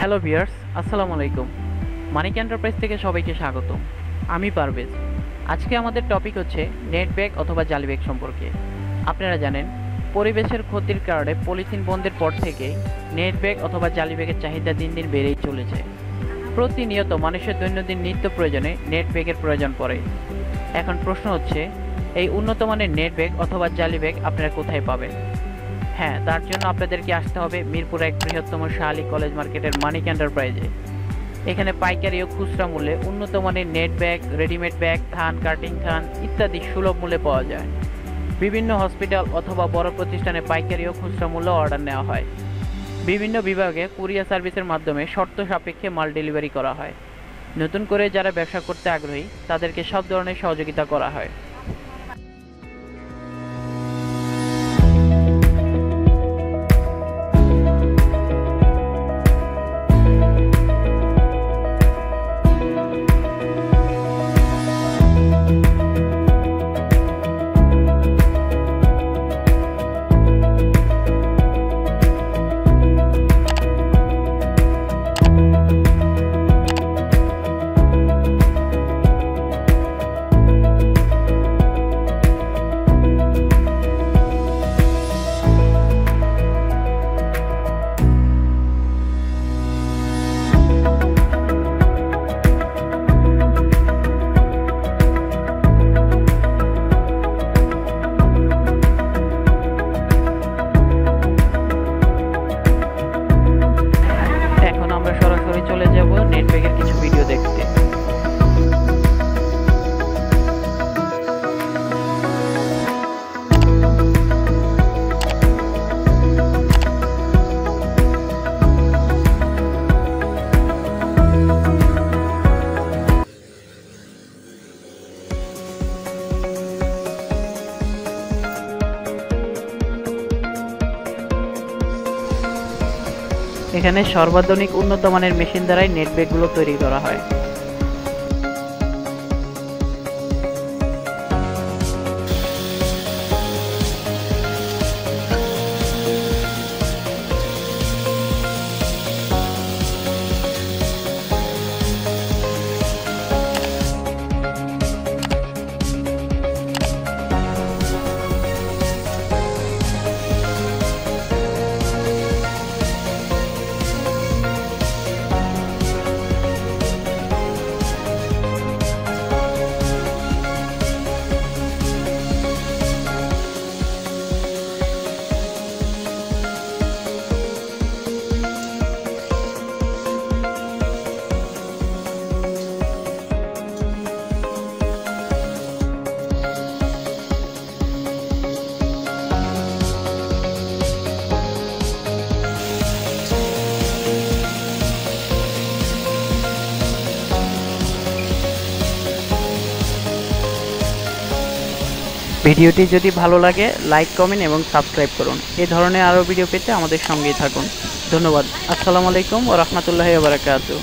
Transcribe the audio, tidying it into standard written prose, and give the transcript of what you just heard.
Hello viewers, আসসালামু আলাইকুম। মানিক enterprise থেকে সবাইকে স্বাগতম। আমি পারভেজ। আজকে আমাদের টপিক হচ্ছে নেট ব্যাগ অথবা জালি ব্যাগ সম্পর্কে। আপনারা জানেন, পরিবেশের ক্ষতির কারণে পলিথিন বন্ধের পর থেকেই নেট ব্যাগ অথবা জালি ব্যাগের চাহিদা দিন দিন বেড়েই চলেছে। প্রতিনিয়ত মানুষের দৈনন্দিন নিত্য প্রয়োজনে নেট ব্যাগের প্রয়োজন পড়ে। এখন প্রশ্ন হচ্ছে, এই উন্নত মানের নেট ব্যাগ অথবা জালি ব্যাগ আপনারা কোথায় পাবেন? হ্যাঁ, তার জন্য আপনাদেরকে আসতে হবে মিরপুর এক বৃহত্তম শাহালি কলেজ মার্কেটের মানিক এন্টারপ্রাইজে। এখানে পাইকারি ও খুচরা মূল্যে উন্নত মানের নেট ব্যাগ, রেডিমেড ব্যাগ, থান, কাটিং থান ইত্যাদি সুলভ মূল্যে পাওয়া যায়। বিভিন্ন হসপিটাল অথবা বড় প্রতিষ্ঠানে পাইকারি ও খুচরা মূল্যে অর্ডার নেওয়া হয়। বিভিন্ন বিভাগে কুরিয়ার সার্ভিসের মাধ্যমে শর্ত সাপেক্ষে মাল ডেলিভারি করা হয়। নতুন করে যারা ব্যবসা করতে আগ্রহী তাদেরকে সব ধরনের সহযোগিতা করা হয়। এখন আমরা সরাসরি চলে যাব নেট ব্যাগের কিছু ভিডিও দেখতে। এখানে সর্বাধুনিক উন্নত মানের মেশিন দ্বারাই নেট ব্যাগগুলো তৈরি করা হয়। ভিডিওটি যদি ভালো লাগে লাইক, কমেন্ট এবং সাবস্ক্রাইব করুন। এই ধরনের আরও ভিডিও পেতে আমাদের সঙ্গেই থাকুন। ধন্যবাদ। আসসালামু আলাইকুম ওয়া রাহমাতুল্লাহি ওয়া বারাকাতুহু।